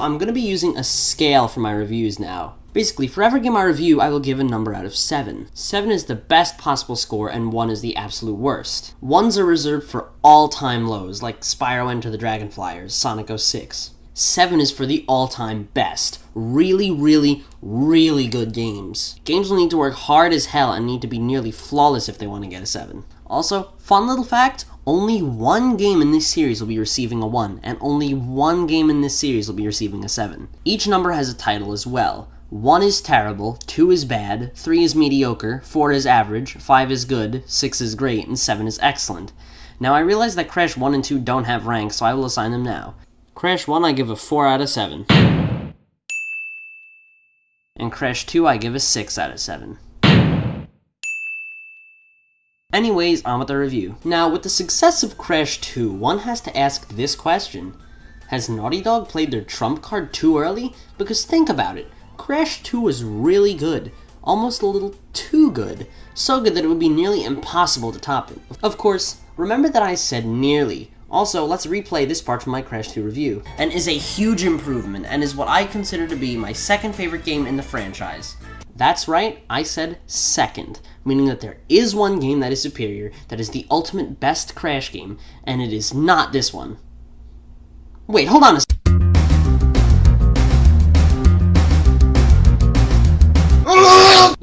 I'm going to be using a scale for my reviews now. Basically, for every game I review, I will give a number out of 7. 7 is the best possible score, and 1 is the absolute worst. 1s are reserved for all-time lows, like Spyro Enter the Dragonfly or Sonic 06. 7 is for the all-time best. Really, really, really good games. Games will need to work hard as hell and need to be nearly flawless if they want to get a 7. Also, fun little fact, only one game in this series will be receiving a 1, and only one game in this series will be receiving a 7. Each number has a title as well. 1 is terrible, 2 is bad, 3 is mediocre, 4 is average, 5 is good, 6 is great, and 7 is excellent. Now I realize that Crash 1 and 2 don't have ranks, so I will assign them now. Crash 1 I give a 4 out of 7. And Crash 2 I give a 6 out of 7. Anyways, on with the review. Now, with the success of Crash 2, one has to ask this question. Has Naughty Dog played their trump card too early? Because think about it. Crash 2 was really good. Almost a little too good. So good that it would be nearly impossible to top it. Of course, remember that I said nearly. Also, let's replay this part from my Crash 2 review, and is a huge improvement, and is what I consider to be my second favorite game in the franchise. That's right, I said second, meaning that there is one game that is superior, that is the ultimate best Crash game, and it is not this one. Wait, hold on a second.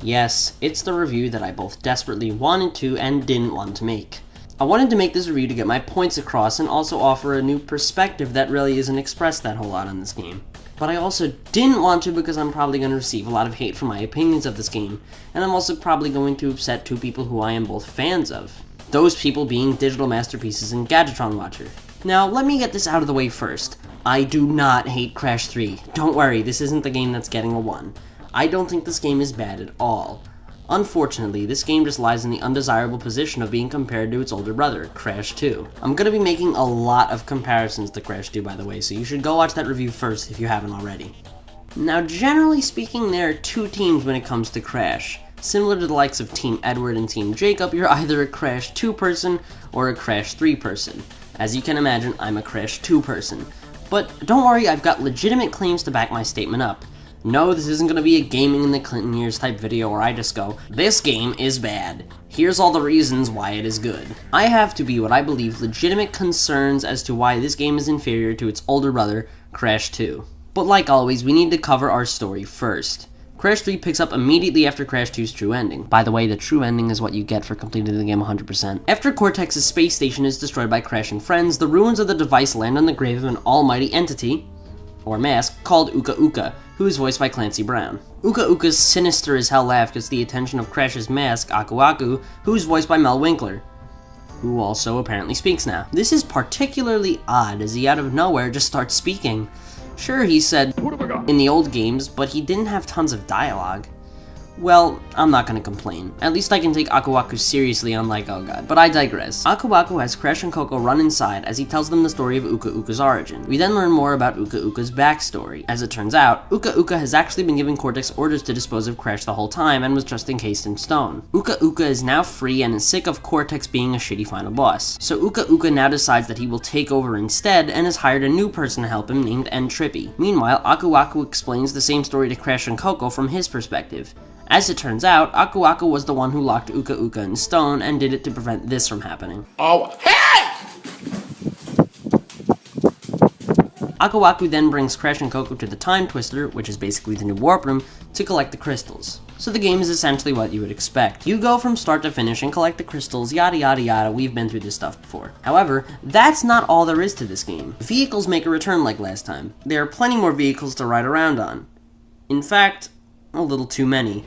Yes, it's the review that I both desperately wanted to and didn't want to make. I wanted to make this review to get my points across and also offer a new perspective that really isn't expressed that whole lot on this game. But I also didn't want to because I'm probably going to receive a lot of hate for my opinions of this game, and I'm also probably going to upset two people who I am both fans of. Those people being Digital Masterpieces and Gadgetron Watcher. Now, let me get this out of the way first. I do not hate Crash 3. Don't worry, this isn't the game that's getting a 1. I don't think this game is bad at all. Unfortunately, this game just lies in the undesirable position of being compared to its older brother, Crash 2. I'm going to be making a lot of comparisons to Crash 2, by the way, so you should go watch that review first if you haven't already. Now, generally speaking, there are two teams when it comes to Crash. Similar to the likes of Team Edward and Team Jacob, you're either a Crash 2 person or a Crash 3 person. As you can imagine, I'm a Crash 2 person. But don't worry, I've got legitimate claims to back my statement up. No, this isn't going to be a gaming in the Clinton years type video where I just go, this game is bad. Here's all the reasons why it is good. I have to be what I believe legitimate concerns as to why this game is inferior to its older brother, Crash 2. But like always, we need to cover our story first. Crash 3 picks up immediately after Crash 2's true ending. By the way, the true ending is what you get for completing the game 100%. After Cortex's space station is destroyed by Crash and friends, the ruins of the device land on the grave of an almighty entity, or mask, called Uka Uka, who is voiced by Clancy Brown. Uka Uka's sinister as hell laugh gets the attention of Crash's mask, Aku Aku, who is voiced by Mel Winkler, who also apparently speaks now. This is particularly odd, as he out of nowhere just starts speaking. Sure, he said in the old games, but he didn't have tons of dialogue. Well, I'm not gonna complain. At least I can take Aku Aku seriously, unlike oh god. But I digress. Aku Aku has Crash and Coco run inside as he tells them the story of Uka Uka's origin. We then learn more about Uka Uka's backstory. As it turns out, Uka Uka has actually been giving Cortex orders to dispose of Crash the whole time and was just encased in stone. Uka Uka is now free and is sick of Cortex being a shitty final boss. So Uka Uka now decides that he will take over instead and has hired a new person to help him named N Trippy. Meanwhile, Aku Aku explains the same story to Crash and Coco from his perspective. As it turns out, Aku Aku was the one who locked Uka Uka in stone and did it to prevent this from happening. Oh, hey! Aku Aku then brings Crash and Coco to the Time Twister, which is basically the new warp room, to collect the crystals. So the game is essentially what you would expect. You go from start to finish and collect the crystals, yada yada yada, we've been through this stuff before. However, that's not all there is to this game. Vehicles make a return like last time. There are plenty more vehicles to ride around on. In fact, a little too many.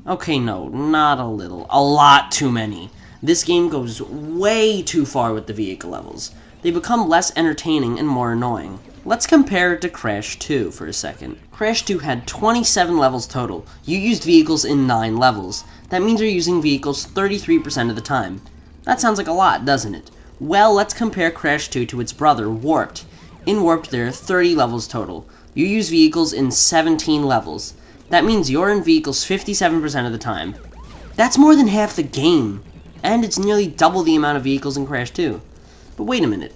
Okay, no, not a little. A lot too many. This game goes way too far with the vehicle levels. They become less entertaining and more annoying. Let's compare it to Crash 2 for a second. Crash 2 had 27 levels total. You used vehicles in 9 levels. That means you're using vehicles 33% of the time. That sounds like a lot, doesn't it? Well, let's compare Crash 2 to its brother, Warped. In Warped, there are 30 levels total. You use vehicles in 17 levels. That means you're in vehicles 57% of the time. That's more than half the game. And it's nearly double the amount of vehicles in Crash 2. But wait a minute.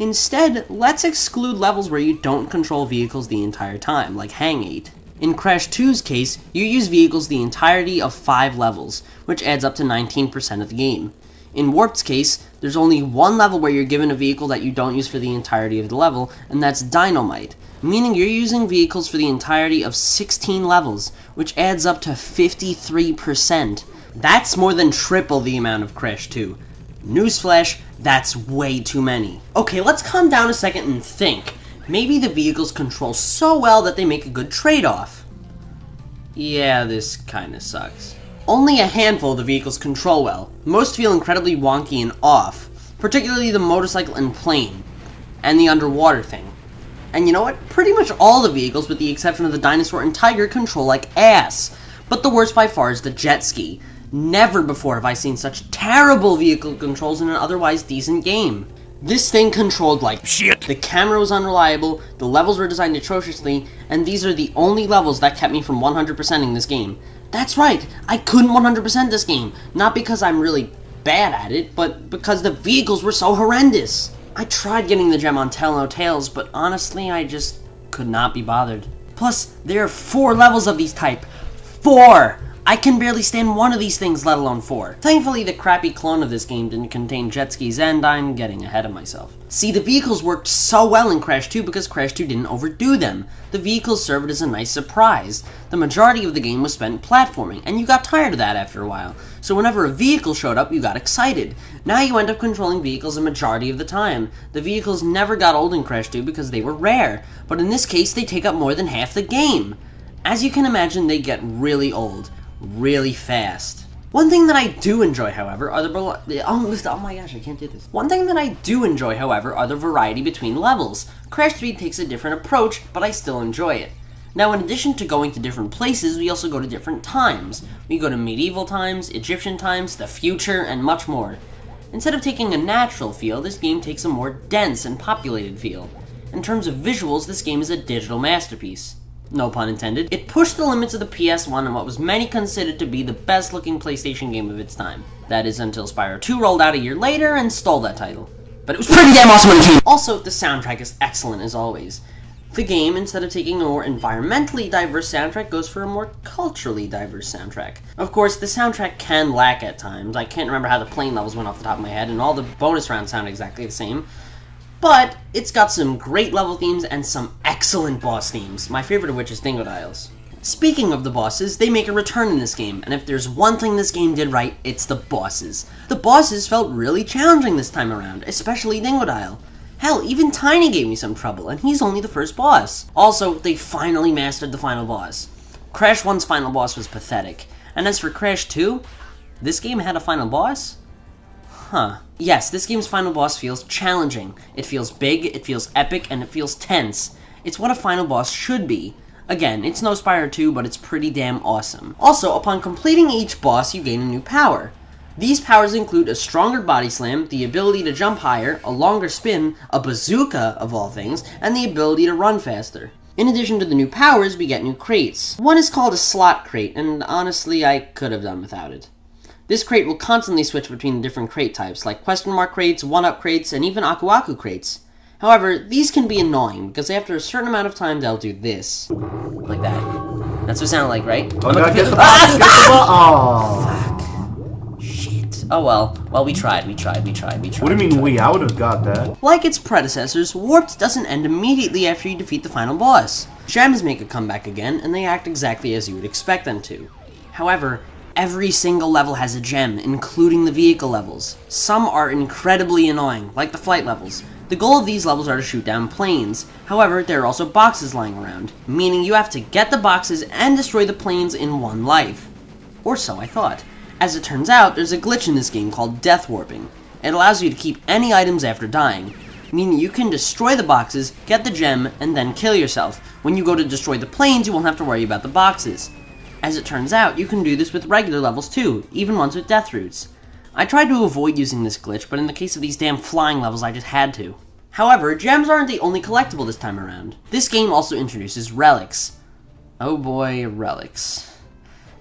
Instead, let's exclude levels where you don't control vehicles the entire time, like Hang 8. In Crash 2's case, you use vehicles the entirety of 5 levels, which adds up to 19% of the game. In Warped's case, there's only one level where you're given a vehicle that you don't use for the entirety of the level, and that's Dynamite, meaning you're using vehicles for the entirety of 16 levels, which adds up to 53%. That's more than triple the amount of Crash 2. Newsflash, that's way too many. Okay, let's calm down a second and think. Maybe the vehicles control so well that they make a good trade-off. Yeah, this kinda sucks. Only a handful of the vehicles control well. Most feel incredibly wonky and off, particularly the motorcycle and plane, and the underwater thing. And you know what? Pretty much all the vehicles, with the exception of the dinosaur and tiger, control like ass. But the worst by far is the jet ski. Never before have I seen such terrible vehicle controls in an otherwise decent game. This thing controlled like shit. The camera was unreliable, the levels were designed atrociously, and these are the only levels that kept me from 100%ing this game. That's right, I couldn't 100% this game. Not because I'm really bad at it, but because the vehicles were so horrendous. I tried getting the gem on Tell No Tales, but honestly, I just could not be bothered. Plus, there are 4 levels of these type. 4! I can barely stand one of these things, let alone 4. Thankfully, the crappy clone of this game didn't contain jet skis, and I'm getting ahead of myself. See, the vehicles worked so well in Crash 2 because Crash 2 didn't overdo them. The vehicles served as a nice surprise. The majority of the game was spent platforming, and you got tired of that after a while. So whenever a vehicle showed up, you got excited. Now you end up controlling vehicles a majority of the time. The vehicles never got old in Crash 2 because they were rare, but in this case, they take up more than half the game. As you can imagine, they get really old. Really fast. One thing that I do enjoy, however, are oh my gosh, I can't do this. One thing that I do enjoy, however, are the variety between levels. Crash 3 takes a different approach, but I still enjoy it. Now, in addition to going to different places, we also go to different times. We go to medieval times, Egyptian times, the future, and much more. Instead of taking a natural feel, this game takes a more dense and populated feel. In terms of visuals, this game is a digital masterpiece. No pun intended. It pushed the limits of the PS1 in what was many considered to be the best looking PlayStation game of its time. That is until Spyro 2 rolled out a year later and stole that title. But it was pretty damn awesome when it came. Also, the soundtrack is excellent as always. The game, instead of taking a more environmentally diverse soundtrack, goes for a more culturally diverse soundtrack. Of course, the soundtrack can lack at times. I can't remember how the plane levels went off the top of my head, and all the bonus rounds sound exactly the same. But it's got some great level themes and some excellent boss themes, my favorite of which is Dingodiles. Speaking of the bosses, they make a return in this game, and if there's one thing this game did right, it's the bosses. The bosses felt really challenging this time around, especially Dingodile. Hell, even Tiny gave me some trouble, and he's only the first boss. Also, they finally mastered the final boss. Crash 1's final boss was pathetic, and as for Crash 2, this game had a final boss? Huh. Yes, this game's final boss feels challenging. It feels big, it feels epic, and it feels tense. It's what a final boss should be. Again, it's no Spyro 2, but it's pretty damn awesome. Also, upon completing each boss, you gain a new power. These powers include a stronger body slam, the ability to jump higher, a longer spin, a bazooka of all things, and the ability to run faster. In addition to the new powers, we get new crates. One is called a slot crate, and honestly, I could have done without it. This crate will constantly switch between the different crate types, like question mark crates, one-up crates, and even Aku Aku crates. However, these can be annoying, because after a certain amount of time, they'll do this. Like that. That's what it sounded like, right? Oh, God, get the box! Get the box! Oh, fuck. Shit. Oh well. Well, we tried. What do you mean we? I would have got that. Like its predecessors, Warped doesn't end immediately after you defeat the final boss. Gems make a comeback again, and they act exactly as you would expect them to. However, every single level has a gem, including the vehicle levels. Some are incredibly annoying, like the flight levels. The goal of these levels are to shoot down planes. However, there are also boxes lying around, meaning you have to get the boxes and destroy the planes in one life. Or so I thought. As it turns out, there's a glitch in this game called death warping. It allows you to keep any items after dying, meaning you can destroy the boxes, get the gem, and then kill yourself. When you go to destroy the planes, you won't have to worry about the boxes. As it turns out, you can do this with regular levels too, even ones with death roots. I tried to avoid using this glitch, but in the case of these damn flying levels, I just had to. However, gems aren't the only collectible this time around. This game also introduces relics. Oh boy, relics.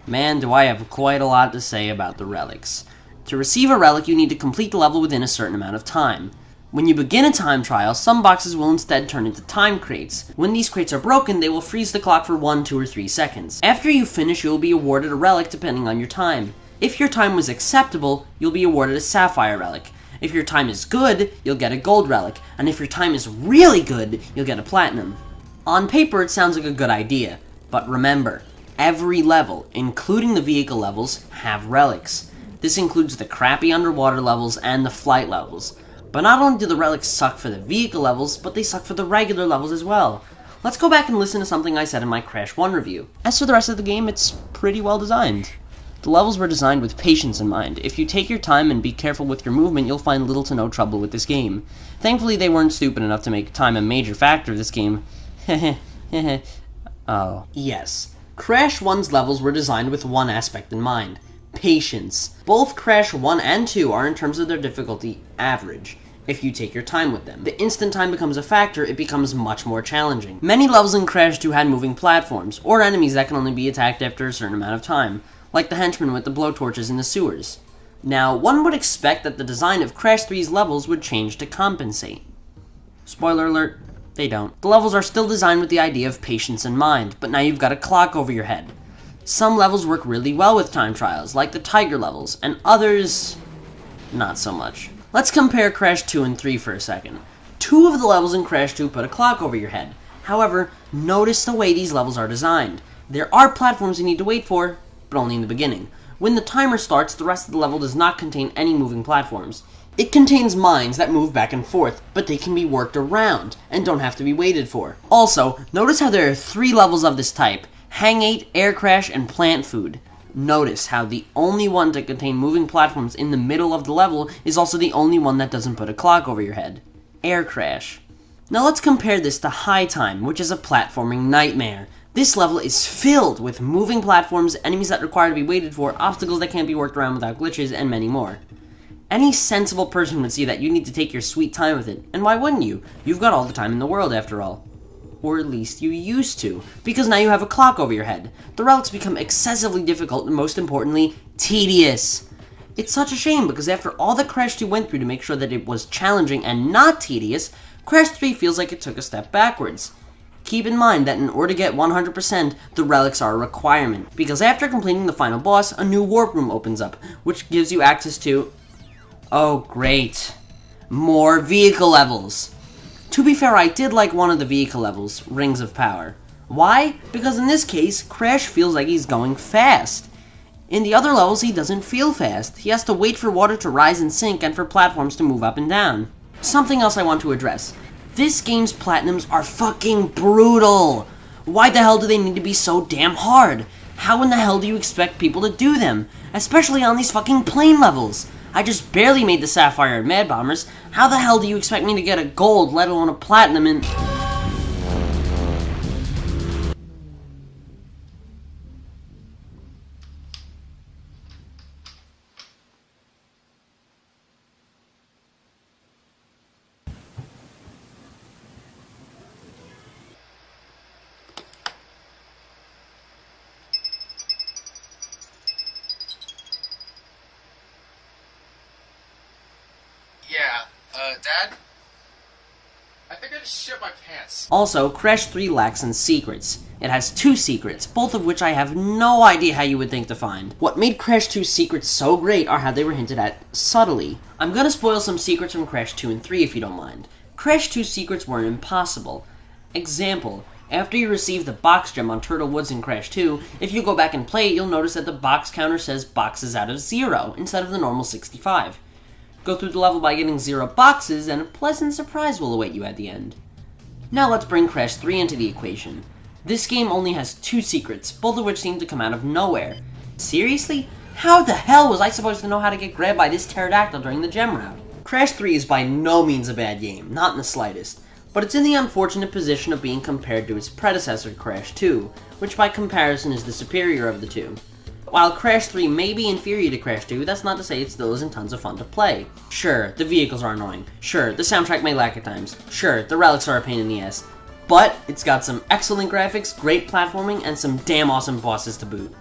Man, do I have quite a lot to say about the relics. To receive a relic, you need to complete the level within a certain amount of time. When you begin a time trial, some boxes will instead turn into time crates. When these crates are broken, they will freeze the clock for 1, 2, or 3 seconds. After you finish, you will be awarded a relic depending on your time. If your time was acceptable, you'll be awarded a sapphire relic. If your time is good, you'll get a gold relic. And if your time is really good, you'll get a platinum. On paper, it sounds like a good idea. But remember, every level, including the vehicle levels, have relics. This includes the crappy underwater levels and the flight levels. But not only do the relics suck for the vehicle levels, but they suck for the regular levels as well. Let's go back and listen to something I said in my Crash 1 review. As for the rest of the game, it's pretty well designed. The levels were designed with patience in mind. If you take your time and be careful with your movement, you'll find little to no trouble with this game. Thankfully, they weren't stupid enough to make time a major factor of this game. Oh. Yes. Crash 1's levels were designed with one aspect in mind. Patience. Both Crash 1 and 2 are, in terms of their difficulty, average, if you take your time with them. The instant time becomes a factor, it becomes much more challenging. Many levels in Crash 2 had moving platforms, or enemies that can only be attacked after a certain amount of time, like the henchman with the blowtorches in the sewers. Now, one would expect that the design of Crash 3's levels would change to compensate. Spoiler alert, they don't. The levels are still designed with the idea of patience in mind, but now you've got a clock over your head. Some levels work really well with time trials, like the Tiger levels, and others, not so much. Let's compare Crash 2 and 3 for a second. 2 of the levels in Crash 2 put a clock over your head. However, notice the way these levels are designed. There are platforms you need to wait for, but only in the beginning. When the timer starts, the rest of the level does not contain any moving platforms. It contains mines that move back and forth, but they can be worked around, and don't have to be waited for. Also, notice how there are 3 levels of this type. Hangate, Air Crash, and Plant Food. Notice how the only one to contain moving platforms in the middle of the level is also the only one that doesn't put a clock over your head. Air Crash. Now let's compare this to High Time, which is a platforming nightmare. This level is filled with moving platforms, enemies that require to be waited for, obstacles that can't be worked around without glitches, and many more. Any sensible person would see that you need to take your sweet time with it, and why wouldn't you? You've got all the time in the world after all. Or at least you used to, because now you have a clock over your head. The relics become excessively difficult and, most importantly, tedious. It's such a shame, because after all that Crash 2 went through to make sure that it was challenging and not tedious, Crash 3 feels like it took a step backwards. Keep in mind that in order to get 100%, the relics are a requirement, because after completing the final boss, a new warp room opens up, which gives you access to... oh great. More vehicle levels! To be fair, I did like one of the vehicle levels, Rings of Power. Why? Because in this case, Crash feels like he's going fast. In the other levels, he doesn't feel fast. He has to wait for water to rise and sink and for platforms to move up and down. Something else I want to address. This game's platinums are fucking brutal! Why the hell do they need to be so damn hard? How in the hell do you expect people to do them? Especially on these fucking plane levels. I just barely made the Sapphire and Mad Bombers. How the hell do you expect me to get a gold, let alone a platinum in... Dad? I think I just shit my pants. Also, Crash 3 lacks in secrets. It has 2 secrets, both of which I have no idea how you would think to find. What made Crash 2's secrets so great are how they were hinted at subtly. I'm gonna spoil some secrets from Crash 2 and 3 if you don't mind. Crash 2's secrets weren't impossible. Example, after you receive the box gem on Turtle Woods in Crash 2, if you go back and play it, you'll notice that the box counter says boxes out of 0 instead of the normal 65. Go through the level by getting 0 boxes, and a pleasant surprise will await you at the end. Now let's bring Crash 3 into the equation. This game only has 2 secrets, both of which seem to come out of nowhere. Seriously? How the hell was I supposed to know how to get grabbed by this pterodactyl during the gem route? Crash 3 is by no means a bad game, not in the slightest, but it's in the unfortunate position of being compared to its predecessor, Crash 2, which by comparison is the superior of the two. While Crash 3 may be inferior to Crash 2, that's not to say it still isn't tons of fun to play. Sure, the vehicles are annoying. Sure, the soundtrack may lack at times. Sure, the relics are a pain in the ass. But it's got some excellent graphics, great platforming, and some damn awesome bosses to boot.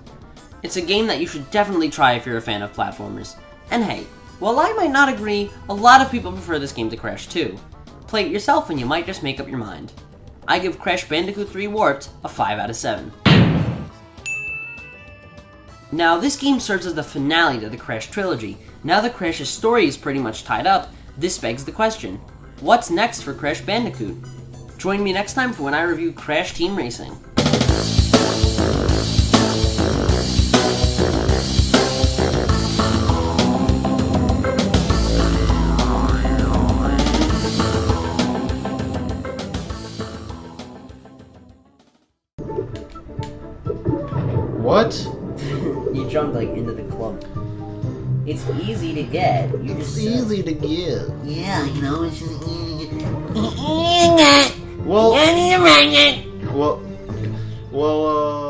It's a game that you should definitely try if you're a fan of platformers. And hey, While I might not agree, a lot of people prefer this game to Crash 2. Play it yourself and you might just make up your mind. I give Crash Bandicoot 3 Warped a 5 out of 7. Now, this game serves as the finale to the Crash trilogy. Now that Crash's story is pretty much tied up, this begs the question, what's next for Crash Bandicoot? Join me next time for when I review Crash Team Racing. What? You jumped like into the club. It's easy to get. You just Easy to get. Yeah, you know, it's just easy to get. Well, well,